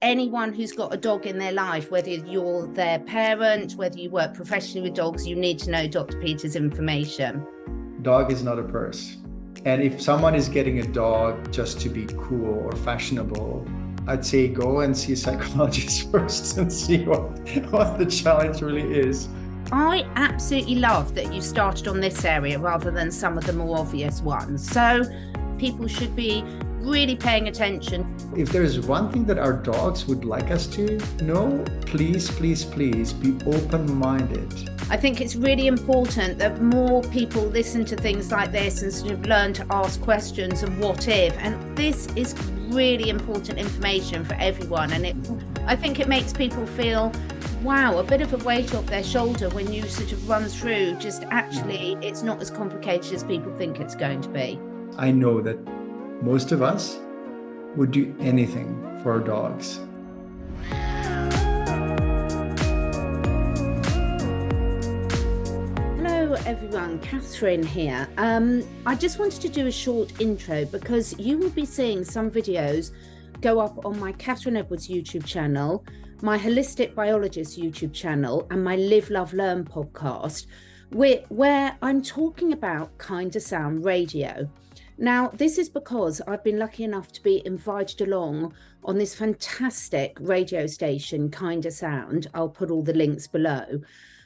anyone who's got a dog in their life, whether you're their parent, whether you work professionally with dogs, you need to know Dr. Peter's information. Dog is not a purse. And if someone is getting a dog just to be cool or fashionable, I'd say go and see a psychologist first and see what the challenge really is. I absolutely love that you started on this area rather than some of the more obvious ones. So people should be really paying attention. If there's one thing that our dogs would like us to know, please, please, please be open-minded. I think it's really important that more people listen to things like this and sort of learn to ask questions and what if. And this is really important information for everyone. And I think it makes people feel, wow, a bit of a weight off their shoulder when you sort of run through just actually it's not as complicated as people think it's going to be. I know that most of us would do anything for our dogs. Hello everyone, Catherine here. I just wanted to do a short intro because you will be seeing some videos go up on my Catherine Edwards YouTube channel, my Holistic Biologist YouTube channel, and my Live, Love, Learn podcast, where I'm talking about KindaSound Radio. Now, this is because I've been lucky enough to be invited along on this fantastic radio station, KindaSound. I'll put all the links below,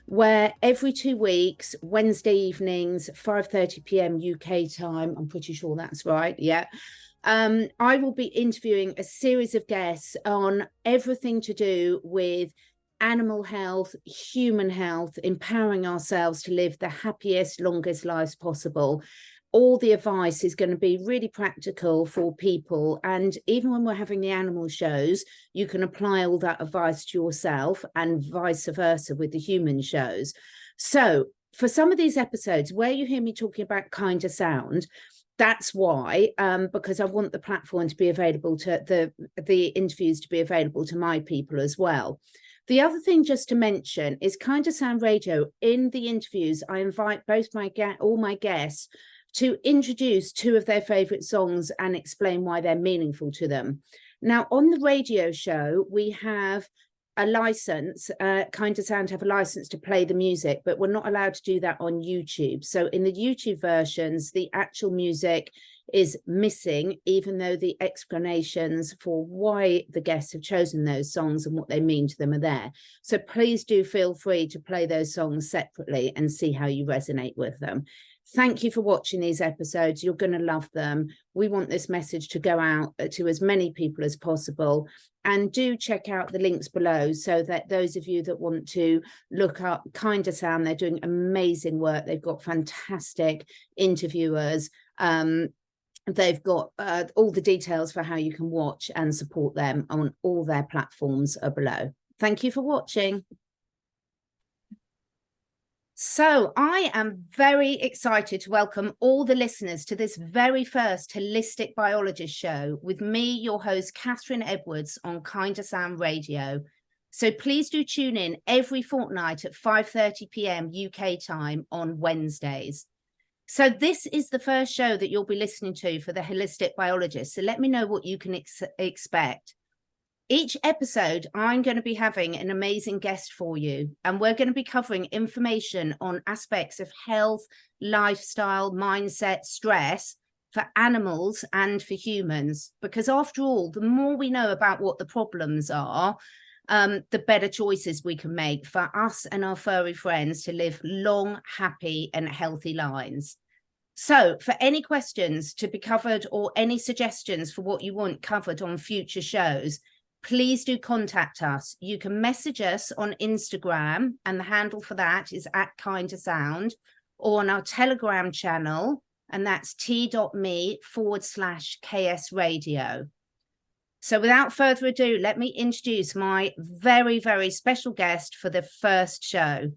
where every 2 weeks, Wednesday evenings, 5:30 p.m. UK time, I'm pretty sure that's right, yeah. I will be interviewing a series of guests on everything to do with animal health, human health, empowering ourselves to live the happiest, longest lives possible. All the advice is going to be really practical for people. And even when we're having the animal shows, you can apply all that advice to yourself and vice versa with the human shows. So for some of these episodes where you hear me talking about KindaSound, that's why, because I want the platform to be available to the interviews to be available to my people as well. The other thing just to mention is KindaSound Radio. In the interviews, I invite both all my guests to introduce 2 of their favorite songs and explain why they're meaningful to them. Now, on the radio show, we have a license, KindaSound have a license to play the music, but we're not allowed to do that on YouTube. So in the YouTube versions, the actual music is missing, even though the explanations for why the guests have chosen those songs and what they mean to them are there. So please do feel free to play those songs separately and see how you resonate with them. Thank you for watching these episodes. You're going to love them. We want this message to go out to as many people as possible. And do check out the links below so that those of you that want to look up KindaSound, they're doing amazing work. They've got fantastic interviewers. They've got all the details for how you can watch and support them on all their platforms are below. Thank you for watching. So I am very excited to welcome all the listeners to this very first Holistic Biologist show with me, your host, Catherine Edwards, on KindaSound Radio. So please do tune in every fortnight at 5:30 p.m. UK time on Wednesdays. So this is the first show that you'll be listening to for the Holistic Biologist. So let me know what you can expect. Each episode, I'm going to be having an amazing guest for you, and we're going to be covering information on aspects of health, lifestyle, mindset, stress for animals and for humans. Because after all, the more we know about what the problems are, the better choices we can make for us and our furry friends to live long, happy and healthy lives. So for any questions to be covered or any suggestions for what you want covered on future shows, please do contact us. You can message us on Instagram, and the handle for that is @KindaSound, or on our Telegram channel, and that's t.me/KS Radio. So without further ado, let me introduce my very, very special guest for the first show,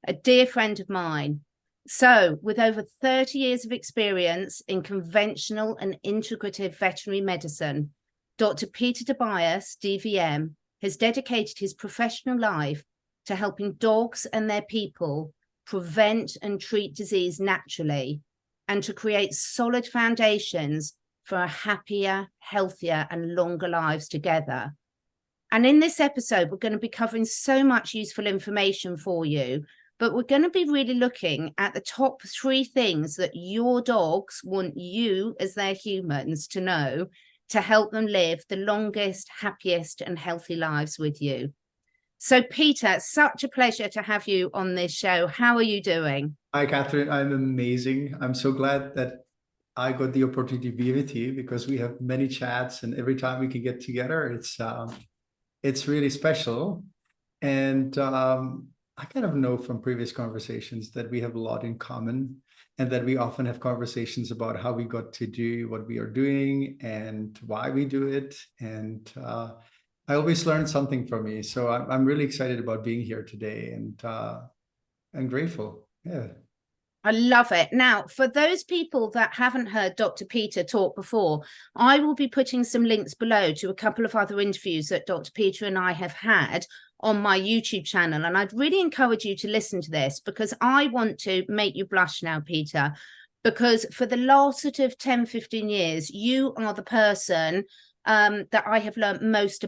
a dear friend of mine. So with over 30 years of experience in conventional and integrative veterinary medicine, Dr. Peter Dobias, DVM, has dedicated his professional life to helping dogs and their people prevent and treat disease naturally, and to create solid foundations for a happier, healthier, and longer lives together. And in this episode, we're going to be covering so much useful information for you, but we're going to be really looking at the top 3 things that your dogs want you as their humans to know to help them live the longest, happiest and healthy lives with you. So Peter, such a pleasure to have you on this show. How are you doing? Hi, Catherine. I'm amazing. I'm so glad that I got the opportunity to be with you, because we have many chats, and every time we can get together, it's really special. And I kind of know from previous conversations that we have a lot in common, and that we often have conversations about how we got to do what we are doing and why we do it. And I always learn something from you. So I'm really excited about being here today, and grateful. Yeah. I love it. Now, for those people that haven't heard Dr. Peter talk before, I will be putting some links below to a couple of other interviews that Dr. Peter and I have had on my YouTube channel. And I'd really encourage you to listen to this, because I want to make you blush now, Peter, because for the last sort of 10, 15 years, you are the person that I have learned most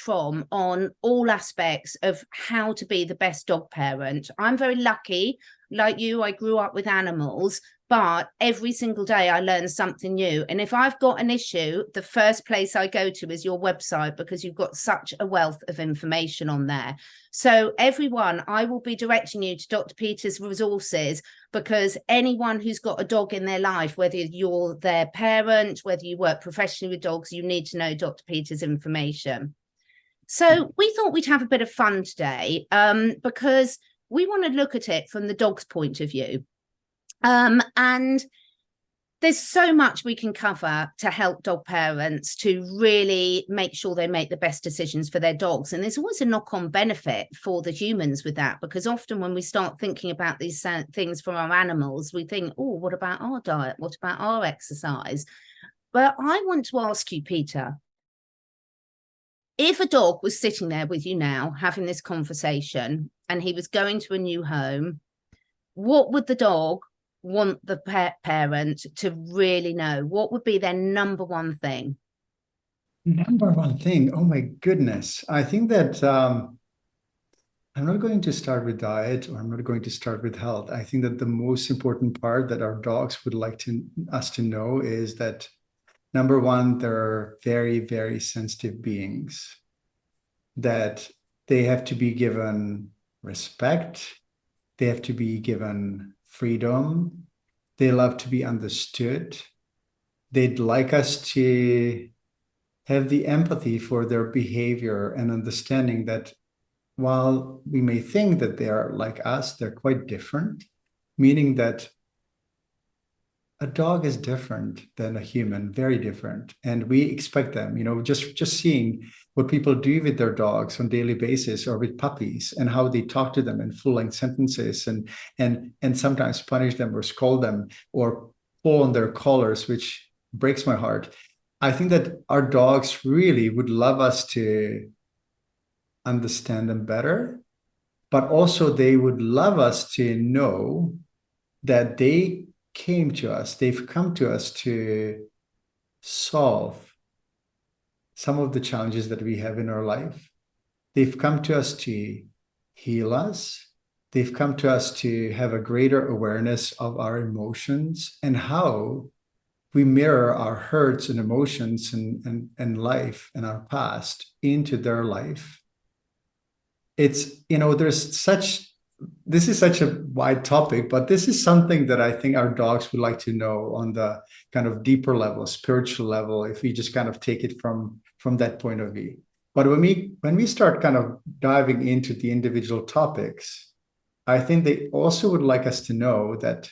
from on all aspects of how to be the best dog parent. I'm very lucky. Like you, I grew up with animals, but every single day I learn something new. And if I've got an issue, the first place I go to is your website, because you've got such a wealth of information on there. So everyone, I will be directing you to Dr. Peter's resources, because anyone who's got a dog in their life, whether you're their parent, whether you work professionally with dogs, you need to know Dr. Peter's information. So we thought we'd have a bit of fun today, because we want to look at it from the dog's point of view. And there's so much we can cover to help dog parents to really make sure they make the best decisions for their dogs. And there's always a knock-on benefit for the humans with that, because often when we start thinking about these things for our animals, we think, oh, what about our diet? What about our exercise? But I want to ask you, Peter, if a dog was sitting there with you now having this conversation and he was going to a new home, what would the dog want the parent to really know? What would be their number one thing? Number one thing. Oh my goodness. I think that I'm not going to start with diet, or I'm not going to start with health. I think that the most important part that our dogs would like us to know is that, number one, they're very, very sensitive beings, that they have to be given respect. They have to be given freedom. They love to be understood. They'd like us to have the empathy for their behavior, and understanding that while we may think that they are like us, they're quite different, meaning that a dog is different than a human, very different. And we expect them, just seeing what people do with their dogs on a daily basis, or with puppies, and how they talk to them in full-length sentences, and sometimes punish them or scold them or pull on their collars, which breaks my heart. I think that our dogs really would love us to understand them better, but also they would love us to know that they've come to us to solve some of the challenges that we have in our life. They've come to us to heal us. They've come to us to have a greater awareness of our emotions, and how we mirror our hurts and emotions and life and our past into their life. It's, this is such a wide topic, but this is something that I think our dogs would like to know on the kind of deeper level, spiritual level, if we just kind of take it from that point of view. But when we start kind of diving into the individual topics, I think they also would like us to know that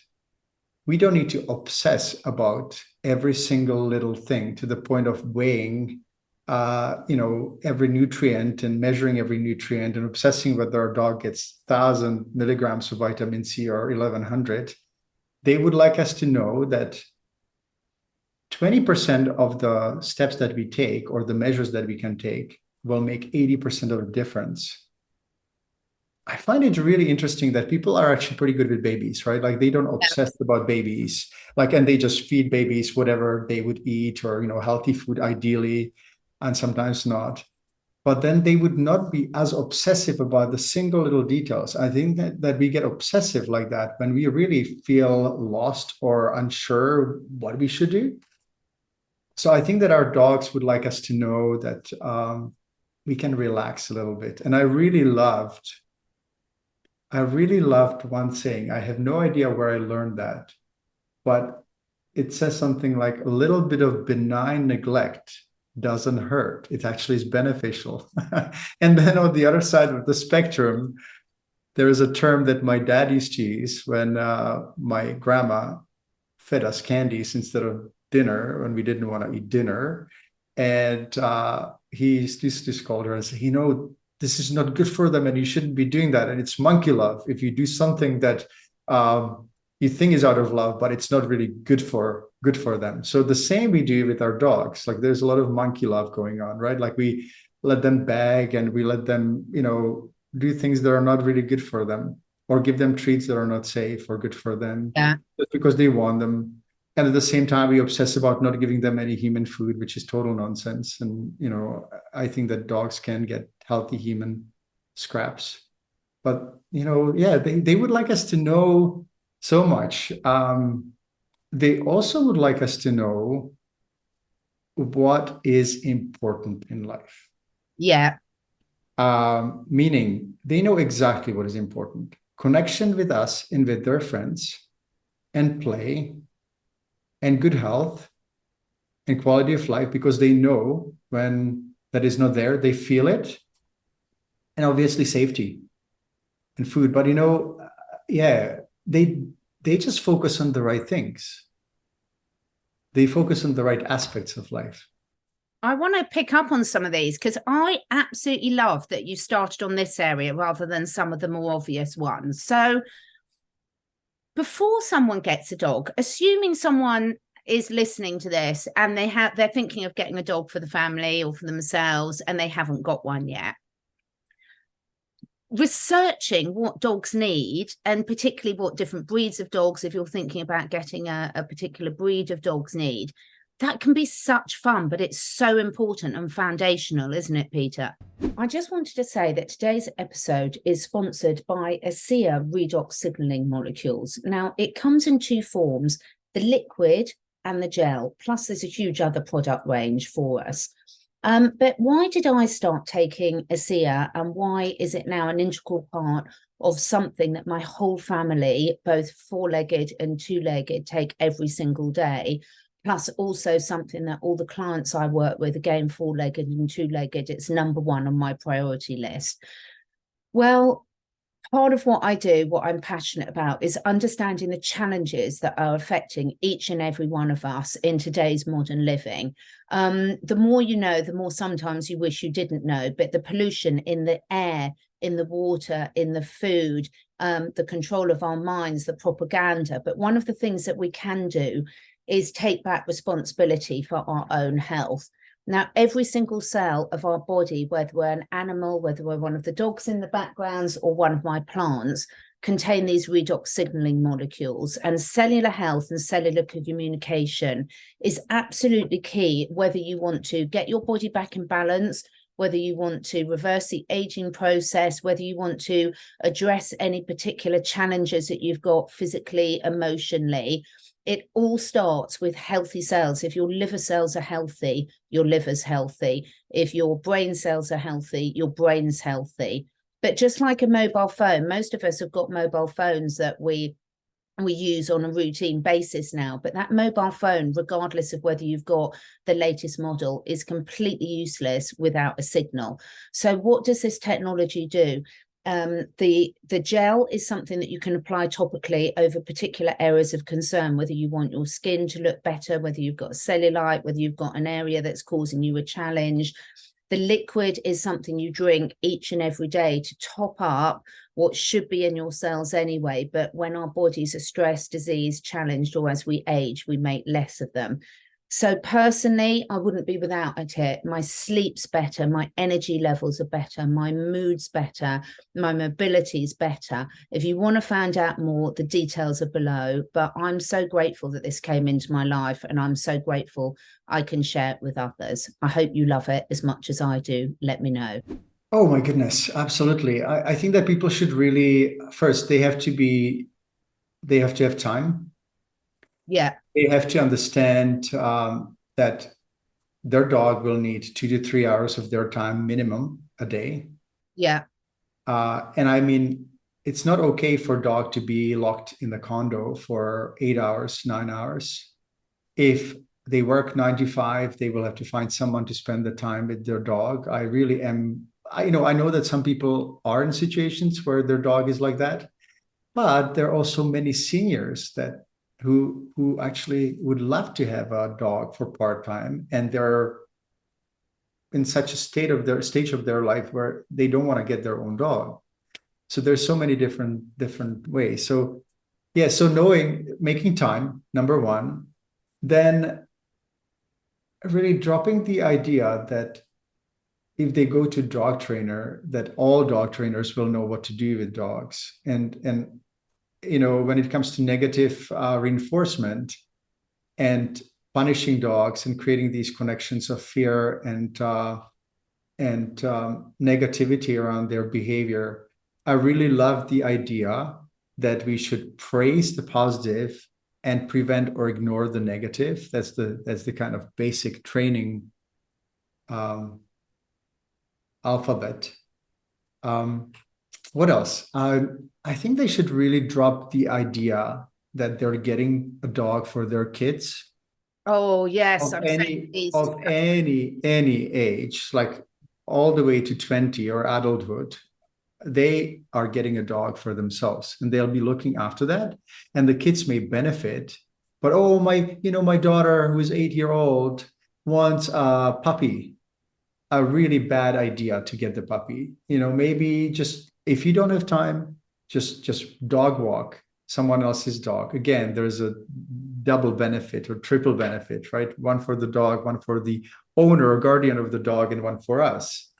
we don't need to obsess about every single little thing to the point of weighing every nutrient and measuring every nutrient and obsessing whether our dog gets 1,000 milligrams of vitamin C or 1,100. They would like us to know that 20% of the steps that we take, or the measures that we can take, will make 80% of the difference. I find it really interesting that people are actually pretty good with babies, right? Like, they don't obsess about babies, and they just feed babies whatever they would eat, or, healthy food ideally, and sometimes not. but then they would not be as obsessive about the single little details. I think that we get obsessive like that when we really feel lost or unsure what we should do. So I think that our dogs would like us to know that we can relax a little bit. And I really loved one saying. I have no idea where I learned that, but it says something like a little bit of benign neglect doesn't hurt. It actually is beneficial. And then on the other side of the spectrum, there is a term that my dad used to use when my grandma fed us candies instead of dinner when we didn't want to eat dinner. And he used to scold her and say, this is not good for them and you shouldn't be doing that. And it's monkey love. If you do something that you think is out of love, but it's not really good for them. So the same we do with our dogs. Like there's a lot of monkey love going on, right? Like we let them beg and we let them, do things that are not really good for them, or give them treats that are not safe or good for them, just because they want them. And at the same time, we obsess about not giving them any human food, which is total nonsense. And, I think that dogs can get healthy human scraps. But, they would like us to know so much. They also would like us to know what is important in life. Yeah. Meaning they know exactly what is important. Connection with us and with their friends, and play, and good health, and quality of life, because they know when that is not there, they feel it. And obviously safety and food. But, they just focus on the right things. They focus on the right aspects of life. I want to pick up on some of these because I absolutely love that you started on this area rather than some of the more obvious ones. So before someone gets a dog, assuming someone is listening to this and they're thinking of getting a dog for the family or for themselves and they haven't got one yet, researching what dogs need, and particularly what different breeds of dogs, if you're thinking about getting a particular breed of dogs, need, that can be such fun, but it's so important and foundational, isn't it, Peter? I just wanted to say that today's episode is sponsored by ASEA redox signaling molecules. Now, it comes in two forms, the liquid and the gel, plus there's a huge other product range for us. But why did I start taking ASEA, and why is it now an integral part of something that my whole family, both four-legged and two-legged, take every single day? Plus also something that all the clients I work with, again, four-legged and two-legged, it's number one on my priority list. Well, part of what I do, what I'm passionate about, is understanding the challenges that are affecting each and every one of us in today's modern living. The more you know, the more sometimes you wish you didn't know, but the pollution in the air, in the water, in the food, the control of our minds, the propaganda. But one of the things that we can do is take back responsibility for our own health. Now, every single cell of our body, whether we're an animal, whether we're one of the dogs in the backgrounds or one of my plants, contain these redox signaling molecules. And cellular health and cellular communication is absolutely key, whether you want to get your body back in balance, whether you want to reverse the aging process, whether you want to address any particular challenges that you've got physically, emotionally. It all starts with healthy cells. If your liver cells are healthy, your liver's healthy. If your brain cells are healthy, your brain's healthy. But just like a mobile phone, most of us have got mobile phones that we use on a routine basis now. But that mobile phone, regardless of whether you've got the latest model, is completely useless without a signal. So what does this technology do? The gel is something that you can apply topically over particular areas of concern, whether you want your skin to look better, whether you've got cellulite, whether you've got an area that's causing you a challenge. The liquid is something you drink each and every day to top up what should be in your cells anyway. But when our bodies are stressed, diseased, challenged, or as we age, we make less of them. So personally, I wouldn't be without it. My sleep's better, my energy levels are better, my mood's better, my mobility's better. If you want to find out more, the details are below. But I'm so grateful that this came into my life, and I'm so grateful I can share it with others. I hope you love it as much as I do. Let me know. Oh my goodness, absolutely. I think that people should really, first, they have to have time. Yeah. They have to understand that their dog will need 2 to 3 hours of their time minimum a day. Yeah. And I mean, it's not okay for a dog to be locked in the condo for 8 hours, 9 hours. If they work 9 to 5, they will have to find someone to spend the time with their dog. I really am, I know that some people are in situations where their dog is like that, but there are also many seniors that who actually would love to have a dog for part-time, and they're in such a stage of their life where they don't want to get their own dog. So there's so many different ways. So yeah, so making time, number one, then really dropping the idea that if they go to dog trainer, that all dog trainers will know what to do with dogs. And when it comes to negative reinforcement and punishing dogs and creating these connections of fear and negativity around their behavior, I really love the idea that we should praise the positive and prevent or ignore the negative. That's the kind of basic training alphabet. What else? I think they should really drop the idea that they're getting a dog for their kids. Oh yes, of any age, like all the way to 20 or adulthood. They are getting a dog for themselves, and they'll be looking after that. And the kids may benefit, but my daughter who is 8-year-old wants a puppy. A really bad idea to get the puppy. Maybe just if you don't have time, just dog walk someone else's dog. Again, there's a double benefit or triple benefit, right? One for the dog, one for the owner or guardian of the dog, and one for us.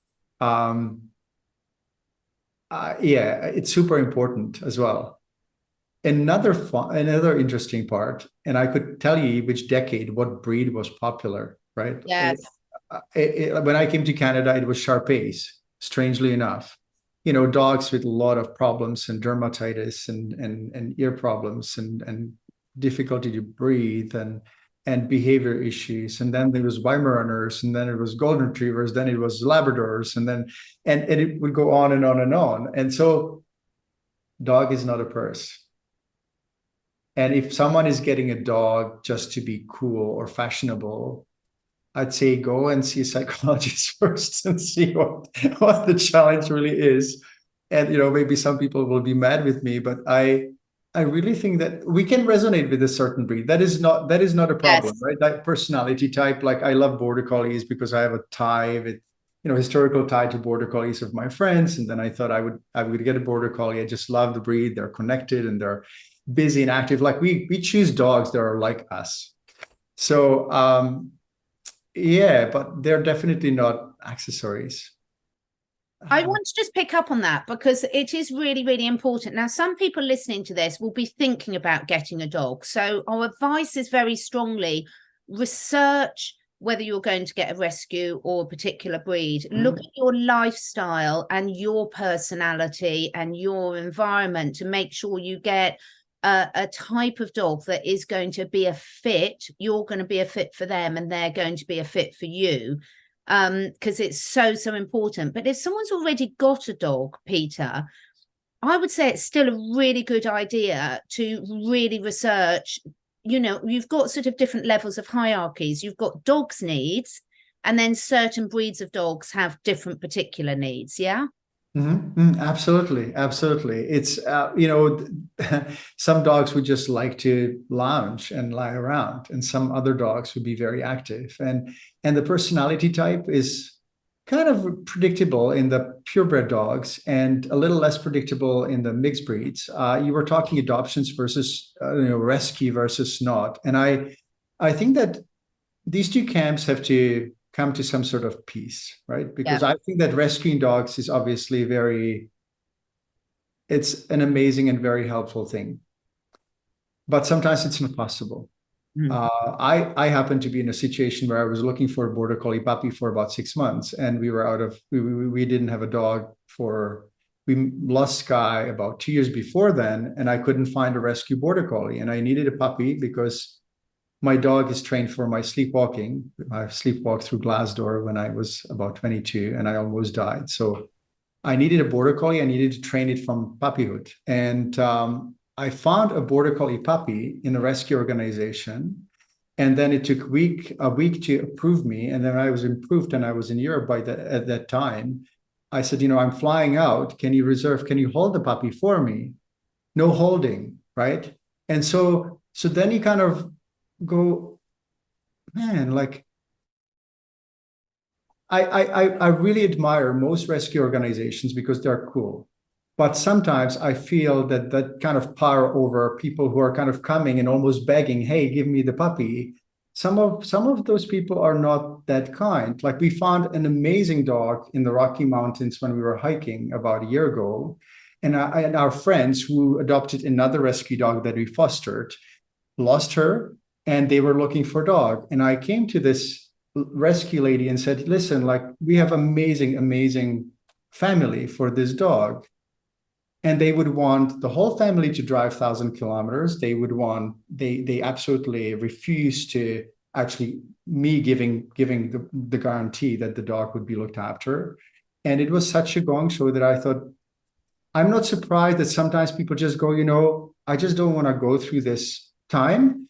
It's super important as well. Another interesting part, and I could tell you which decade, what breed was popular, right? Yes. When I came to Canada, it was Shar-Peis, strangely enough. Dogs with a lot of problems and dermatitis and ear problems and difficulty to breathe and behavior issues. And then there was Weimaraners, and then it was Golden Retrievers, then it was Labradors, and it would go on and on and on. And so dog is not a purse. And if someone is getting a dog just to be cool or fashionable, I'd say go and see a psychologist first and see what the challenge really is. And maybe some people will be mad with me, but I really think that we can resonate with a certain breed. That is not a problem, yes. Right? That personality type, like I love border collies because I have a tie with historical tie to border collies of my friends, and then I thought I would get a border collie. I just love the breed. They're connected and they're busy and active. Like we choose dogs that are like us. So yeah, but they're definitely not accessories. I want to just pick up on that because it is really, really important. Now, some people listening to this will be thinking about getting a dog. So our advice is very strongly research whether you're going to get a rescue or a particular breed. Look at your lifestyle and your personality and your environment to make sure you get a type of dog that is going to be a fit. You're going to be a fit for them and they're going to be a fit for you, because it's so important. But if someone's already got a dog, Peter, I would say it's still a really good idea to really research. You've got sort of different levels of hierarchies. You've got dogs' needs, and then certain breeds of dogs have different particular needs. Yeah. Absolutely. It's some dogs would just like to lounge and lie around, and some other dogs would be very active, and the personality type is kind of predictable in the purebred dogs and a little less predictable in the mixed breeds. You were talking adoptions versus rescue versus not, and I think that these two camps have to come to some sort of peace, right? Because Yeah. I think that rescuing dogs is obviously it's an amazing and very helpful thing, but sometimes it's not possible. Mm. I happened to be in a situation where I was looking for a border collie puppy for about 6 months, and we didn't have a dog we lost Sky about 2 years before then, and I couldn't find a rescue border collie, and I needed a puppy because my dog is trained for my sleepwalking. I sleepwalked through Glassdoor when I was about 22, and I almost died. So I needed a border collie. I needed to train it from puppyhood, and I found a border collie puppy in a rescue organization, and then it took a week to approve me, and then I was approved, and I was in Europe at that time. I said, I'm flying out. Can you hold the puppy for me? No holding, right? And so then you kind of go, man, like I really admire most rescue organizations because they're cool. But sometimes I feel that kind of power over people who are kind of coming and almost begging, hey, give me the puppy. Some of those people are not that kind. Like, we found an amazing dog in the Rocky Mountains when we were hiking about a year ago. And our friends who adopted another rescue dog that we fostered lost her, and they were looking for a dog. And I came to this rescue lady and said, listen, like, we have amazing family for this dog. And they would want the whole family to drive 1,000 kilometers. They absolutely refused to actually me giving the guarantee that the dog would be looked after. And it was such a gong show that I thought, I'm not surprised that sometimes people just go, I just don't want to go through this time.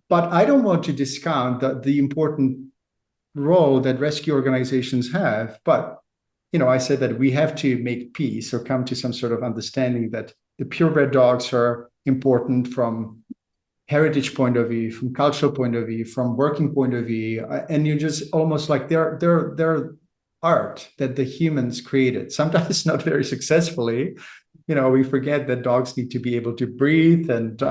But I don't want to discount the important role that rescue organizations have. But I said that we have to make peace or come to some sort of understanding that the purebred dogs are important from heritage point of view, from cultural point of view, from working point of view, and you just almost like they're art that the humans created. Sometimes not very successfully. We forget that dogs need to be able to breathe and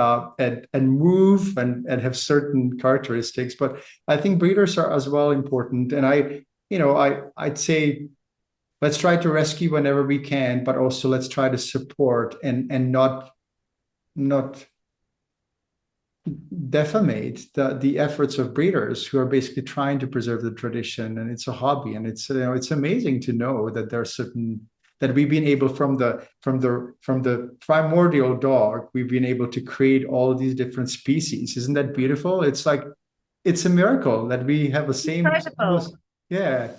move and have certain characteristics. But I think breeders are as well important. And I'd say, let's try to rescue whenever we can, but also let's try to support and not defamate the efforts of breeders who are basically trying to preserve the tradition. And it's a hobby, and it's amazing to know that there are certain that we've been able from the primordial dog, we've been able to create all these different species. Isn't that beautiful? It's like, it's a miracle that we have the same. Incredible. Yeah.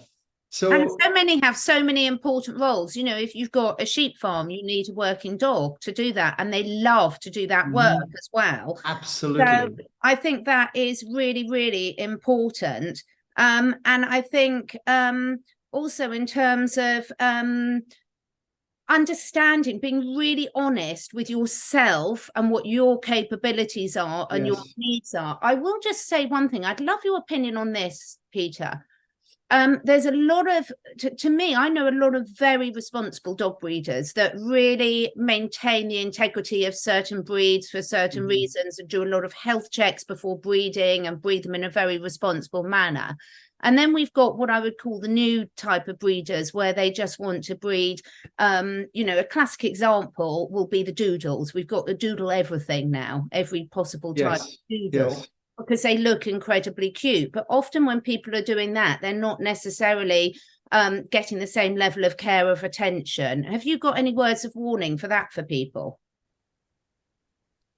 And so many have so many important roles. If you've got a sheep farm, you need a working dog to do that. And they love to do that work as well. Absolutely. So I think that is really, really important. And I think also in terms of understanding, being really honest with yourself and what your capabilities are and your needs are. I will just say one thing. I'd love your opinion on this, Peter. There's a lot of, to me, I know a lot of very responsible dog breeders that really maintain the integrity of certain breeds for certain reasons and do a lot of health checks before breeding and breed them in a very responsible manner. And then we've got what I would call the new type of breeders where they just want to breed. A classic example will be the doodles. We've got the doodle everything now, every possible type of doodle. Yes. Because they look incredibly cute. But often when people are doing that, they're not necessarily getting the same level of care or attention. Have you got any words of warning for that for people?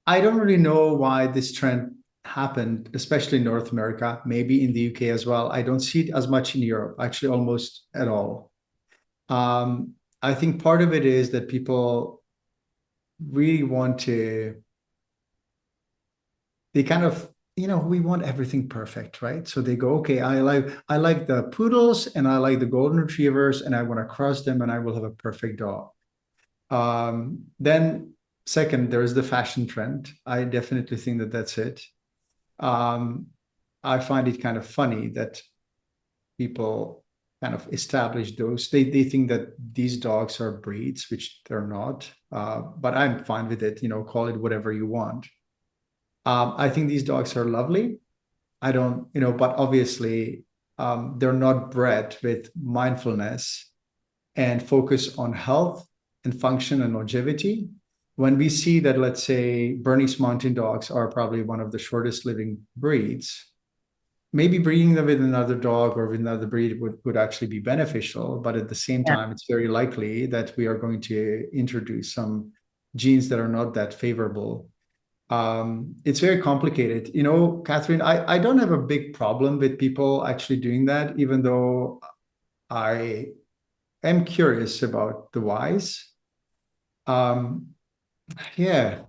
I don't really know why this trend happened, especially in North America, maybe in the UK as well. I don't see it as much in Europe, actually almost at all. I think part of it is that people really want to, they kind of, we want everything perfect, right? So they go, okay, I like the poodles and I like the golden retrievers and I want to cross them and I will have a perfect dog. Then second, there's the fashion trend. I definitely think that that's it. I find it kind of funny that people kind of establish those. They think that these dogs are breeds, which they're not. But I'm fine with it. Call it whatever you want. I think these dogs are lovely. I don't, but obviously they're not bred with mindfulness and focus on health and function and longevity. When we see that, let's say, Bernese Mountain Dogs are probably one of the shortest living breeds, maybe breeding them with another dog or with another breed would actually be beneficial. But at the same time, it's very likely that we are going to introduce some genes that are not that favorable. It's very complicated. Catherine, I don't have a big problem with people actually doing that, even though I am curious about the whys. Yeah.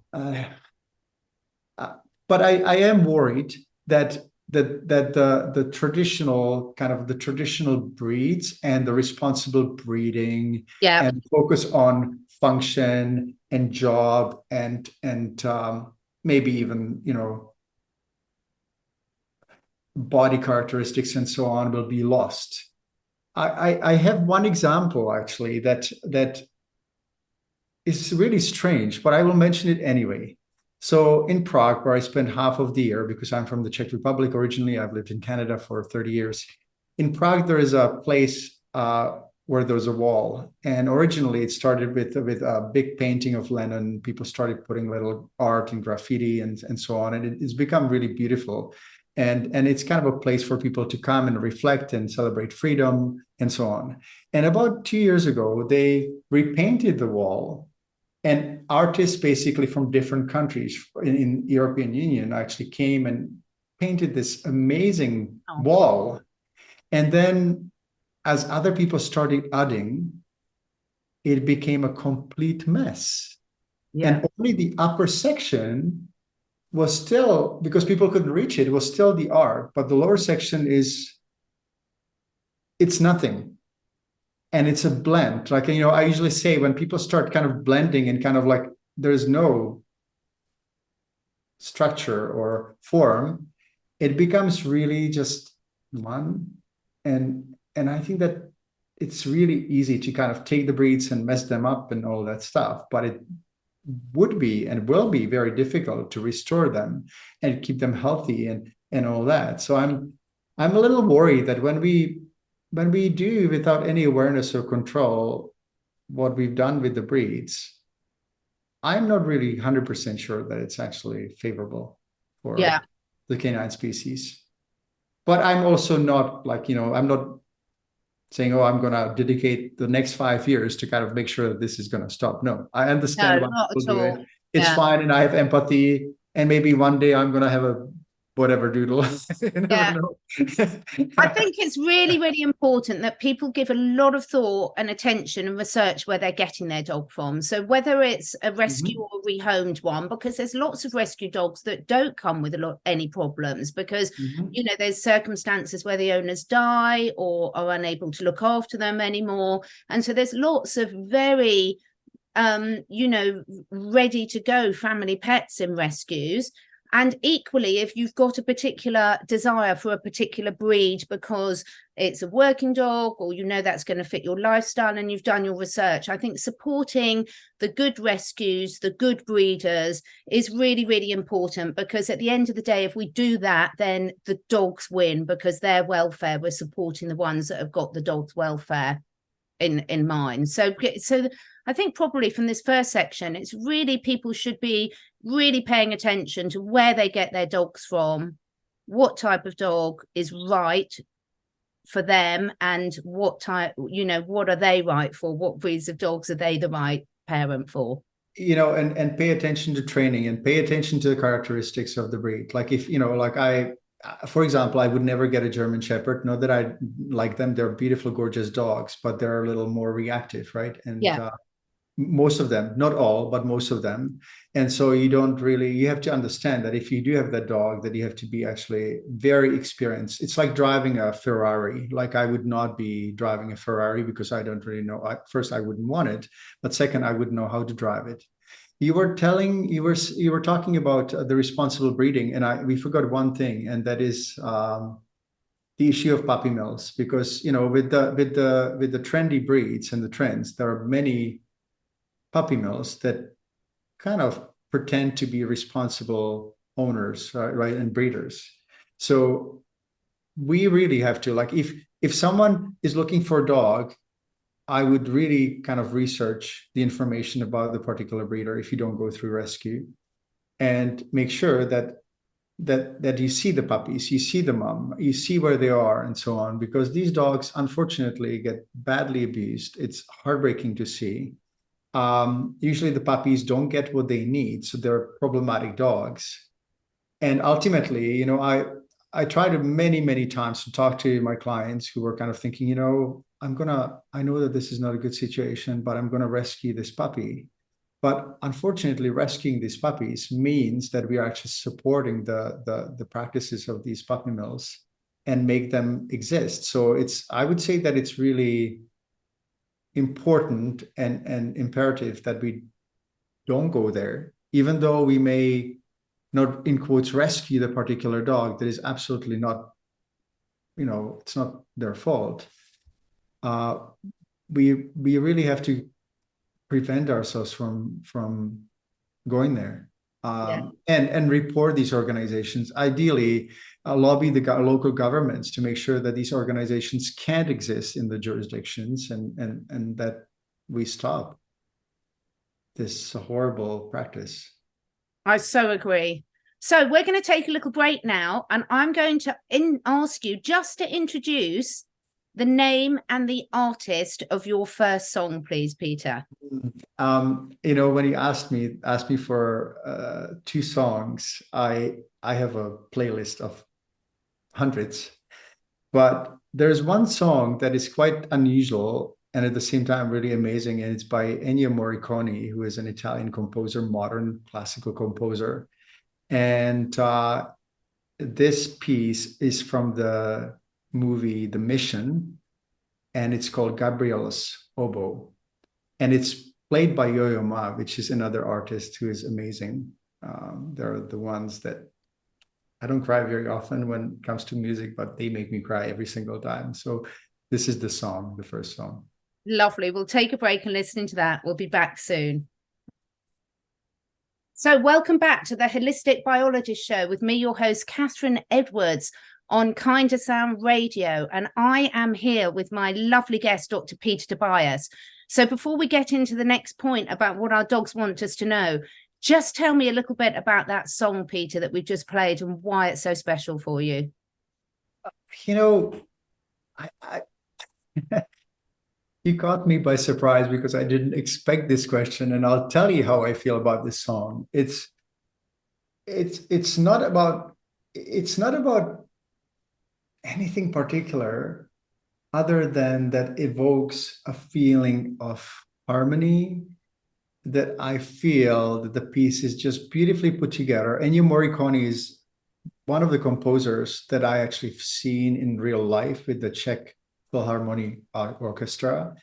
But I am worried that the traditional breeds and the responsible breeding and focus on function and job and maybe even body characteristics and so on will be lost. I have one example actually that is really strange, but I will mention it anyway. So in Prague, where I spent half of the year, because I'm from the Czech Republic originally, I've lived in Canada for 30 years. In Prague, there is a place where there's a wall. And originally it started with a big painting of Lenin. People started putting little art and graffiti and so on. And it's become really beautiful. And it's kind of a place for people to come and reflect and celebrate freedom and so on. And about 2 years ago, they repainted the wall. And artists basically from different countries in European Union actually came and painted this amazing wall. And then as other people started adding, it became a complete mess. And only the upper section was still, because people couldn't reach it, it was still the art, but the lower section it's nothing. And it's a blend. Like, I usually say when people start kind of blending and kind of like there's no structure or form, it becomes really just one. And I think that it's really easy to kind of take the breeds and mess them up and all that stuff. But it would be and will be very difficult to restore them and keep them healthy and all that. So I'm a little worried that when we do without any awareness or control what we've done with the breeds, I'm not really 100% sure that it's actually favorable for the canine species. But I'm also not like, I'm not saying, I'm going to dedicate the next 5 years to kind of make sure that this is going to stop. No, I understand why people do it. It's fine. And I have empathy. And maybe one day I'm going to have a whatever doodle. You never know. I think it's really, really important that people give a lot of thought and attention and research where they're getting their dog from. So whether it's a rescue or a rehomed one, because there's lots of rescue dogs that don't come with any problems because, there's circumstances where the owners die or are unable to look after them anymore. And so there's lots of very, ready to go family pets in rescues. And equally, if you've got a particular desire for a particular breed because it's a working dog or that's going to fit your lifestyle and you've done your research, I think supporting the good rescues, the good breeders is really, really important, because at the end of the day, if we do that, then the dogs win because their welfare, we're supporting the ones that have got the dog's welfare in mind. So I think probably from this first section, it's really people should be really paying attention to where they get their dogs from, what type of dog is right for them, and what type, what are they right for? What breeds of dogs are they the right parent for? And pay attention to training and pay attention to the characteristics of the breed. Like if, for example, I would never get a German Shepherd. Not that I like them. They're beautiful, gorgeous dogs, but they're a little more reactive, right? And most of them, not all, but most of them. And so you have to understand that if you do have that dog, that you have to be actually very experienced. It's like driving a Ferrari. Like I would not be driving a Ferrari because I don't really know. First, I wouldn't want it, but second, I wouldn't know how to drive it. You were talking about the responsible breeding, and we forgot one thing, and that is the issue of puppy mills. Because with the trendy breeds and the trends, there are many puppy mills that kind of pretend to be responsible owners, right, and breeders. So we really have to, like, if someone is looking for a dog, I would really kind of research the information about the particular breeder if you don't go through rescue, and make sure that you see the puppies, you see the mom, you see where they are, and so on, because these dogs unfortunately get badly abused. It's heartbreaking to see. Usually the puppies don't get what they need, so they're problematic dogs. And ultimately, you know, I tried many times to talk to my clients who were kind of thinking, you know, I know that this is not a good situation, but I'm gonna rescue this puppy. But unfortunately, rescuing these puppies means that we are actually supporting the practices of these puppy mills and make them exist. So I would say that it's really important and imperative that we don't go there, even though we may not, in quotes, rescue the particular dog. That is absolutely not, you know, it's not their fault. We really have to prevent ourselves from going there, and report these organizations. Ideally, lobby the local governments to make sure that these organizations can't exist in the jurisdictions, and that we stop this horrible practice. I so agree. So we're going to take a little break now, and I'm going to ask you just to introduce the name and the artist of your first song, please, Peter. You know, when you asked me for 2 songs, I have a playlist of hundreds, but there's one song that is quite unusual and at the same time really amazing, and it's by Ennio Morricone, who is an Italian composer, modern classical composer. And this piece is from the movie The Mission, and it's called Gabriel's Oboe, and it's played by Yo-Yo Ma, which is another artist who is amazing. They're the ones that I don't cry very often when it comes to music, but they make me cry every single time. So this is the song, the first song. Lovely. We'll take a break and listen to that. We'll be back soon. So welcome back to the Holistic Biologist Show with me, your host, Catherine Edwards, on KindaSound Radio. And I am here with my lovely guest, Dr. Peter Dobias. So before we get into the next point about what our dogs want us to know, just tell me a little bit about that song, Peter, that we've just played and why it's so special for you. You know, I you caught me by surprise because I didn't expect this question, and I'll tell you how I feel about this song. It's not about anything particular other than that evokes a feeling of harmony, that I feel that the piece is just beautifully put together. Ennio Morricone is one of the composers that I actually have seen in real life with the Czech Philharmonic Orchestra.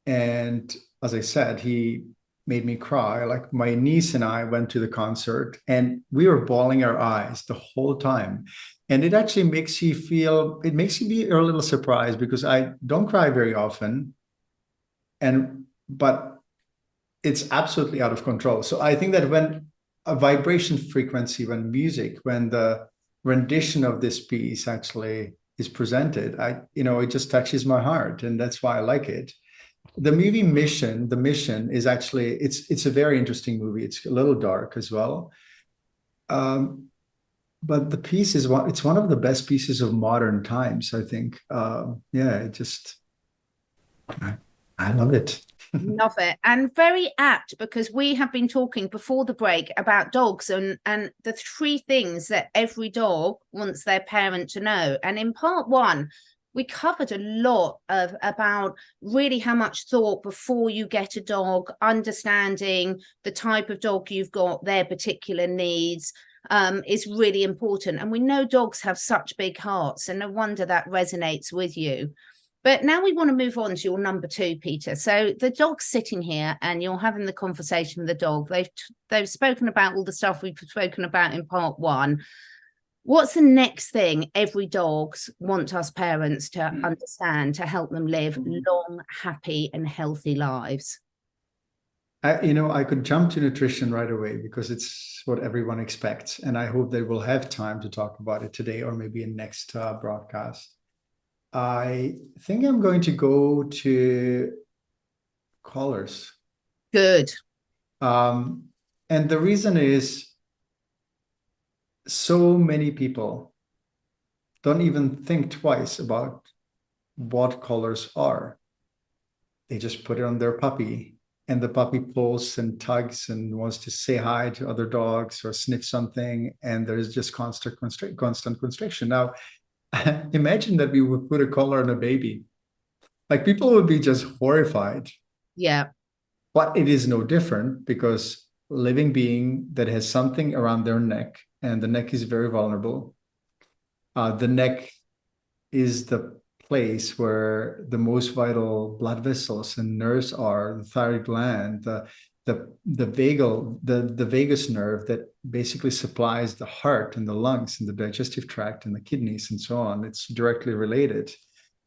And as I said, he made me cry. Like, my niece and I went to the concert and we were bawling our eyes the whole time. And it actually makes you be a little surprised, because I don't cry very often, but it's absolutely out of control. So I think that when a vibration frequency, when the rendition of this piece actually is presented, it just touches my heart, and that's why I like it. The movie The Mission is actually, it's a very interesting movie. It's a little dark as well. But the piece it's one of the best pieces of modern times, I think. I love it. Love it. And very apt, because we have been talking before the break about dogs and the 3 things that every dog wants their parent to know. And in part 1, we covered a lot about really how much thought before you get a dog, understanding the type of dog you've got, their particular needs, is really important. And we know dogs have such big hearts, and no wonder that resonates with you. But now we want to move on to your number 2, Peter. So the dog's sitting here and you're having the conversation with the dog. They've spoken about all the stuff we've spoken about in part 1. What's the next thing every dog wants us parents to understand to help them live long, happy and healthy lives? I could jump to nutrition right away because it's what everyone expects. And I hope that we'll have time to talk about it today or maybe in next broadcast. I think I'm going to go to collars. Good. And the reason is so many people don't even think twice about what collars are. They just put it on their puppy, and the puppy pulls and tugs and wants to say hi to other dogs or sniff something, and there's just constant constriction. Now, imagine that we would put a collar on a baby. Like, people would be just horrified. Yeah. But it is no different because living being that has something around their neck, and the neck is very vulnerable. The neck is the place where the most vital blood vessels and nerves are, the thyroid gland, the vagus nerve that basically supplies the heart and the lungs and the digestive tract and the kidneys and so on. It's directly related.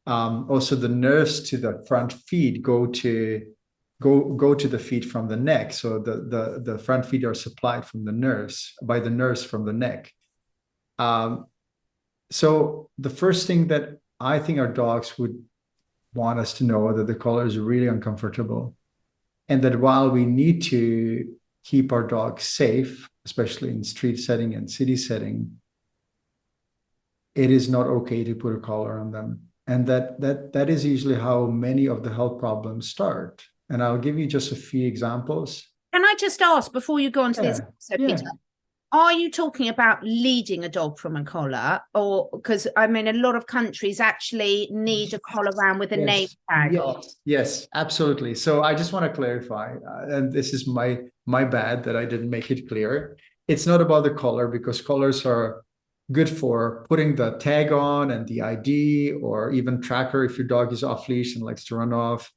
Also, the nerves to the front feet go to the feet from the neck. So the front feet are supplied from the nerves, by the nerves from the neck. So the first thing that I think our dogs would want us to know that the collar is really uncomfortable, and that while we need to keep our dogs safe, especially in street setting and city setting, it is not okay to put a collar on them. And that is usually how many of the health problems start. And I'll give you just a few examples. Can I just ask before you go on to this episode, Peter, are you talking about leading a dog from a collar? Or because I mean, a lot of countries actually need a collar around with a name tag on. Yes, absolutely. So I just want to clarify, and this is my bad that I didn't make it clear. It's not about the collar, because collars are good for putting the tag on and the ID, or even tracker if your dog is off leash and likes to run off.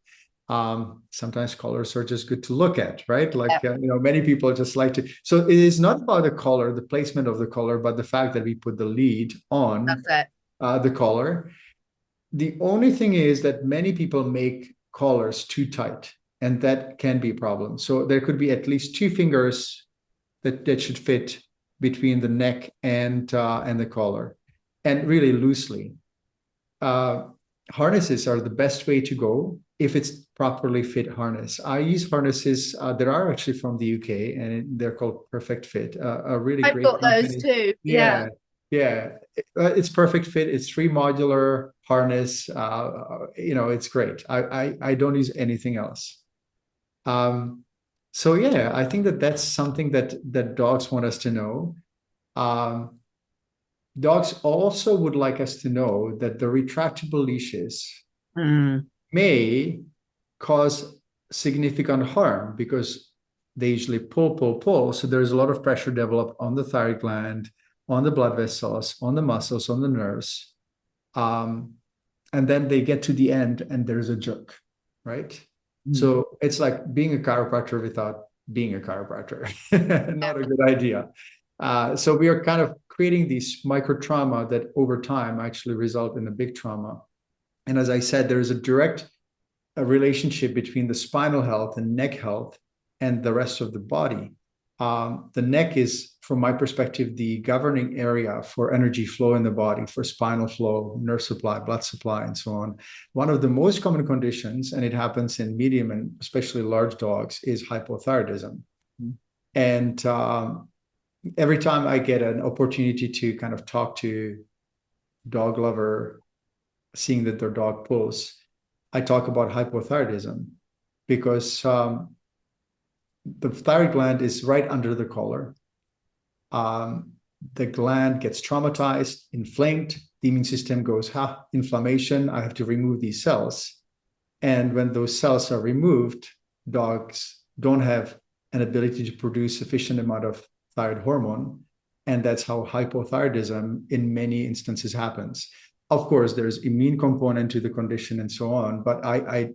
Sometimes collars are just good to look at, right? Like, many people just like to. So it is not about the collar, the placement of the collar, but the fact that we put the lead on the collar. The only thing is that many people make collars too tight, and that can be a problem. So there could be at least 2 fingers that should fit between the neck and the collar, and really loosely. Harnesses are the best way to go if it's properly fit harness. I use harnesses that are actually from the UK, and they're called Perfect Fit. A really I've great got company. those too. Yeah. It's Perfect Fit. It's 3 modular harness. It's great. I don't use anything else. So yeah, I think that's something that dogs want us to know. Dogs also would like us to know that the retractable leashes may cause significant harm, because they usually pull. So there's a lot of pressure developed on the thyroid gland, on the blood vessels, on the muscles, on the nerves. And then they get to the end and there's a jerk, right? So it's like being a chiropractor without being a chiropractor. Not a good idea. So we are kind of creating these micro trauma that over time actually result in a big trauma. And as I said, there is a direct relationship between the spinal health and neck health and the rest of the body. The neck is, from my perspective, the governing area for energy flow in the body, for spinal flow, nerve supply, blood supply, and so on. One of the most common conditions, and it happens in medium and especially large dogs, is hypothyroidism. And every time I get an opportunity to kind of talk to dog lover, seeing that their dog pulls, I talk about hypothyroidism, because the thyroid gland is right under the collar. The gland gets traumatized, inflamed. The immune system goes, inflammation, I have to remove these cells. And when those cells are removed, dogs don't have an ability to produce sufficient amount of thyroid hormone. And that's how hypothyroidism in many instances happens. Of course, there's immune component to the condition and so on, but I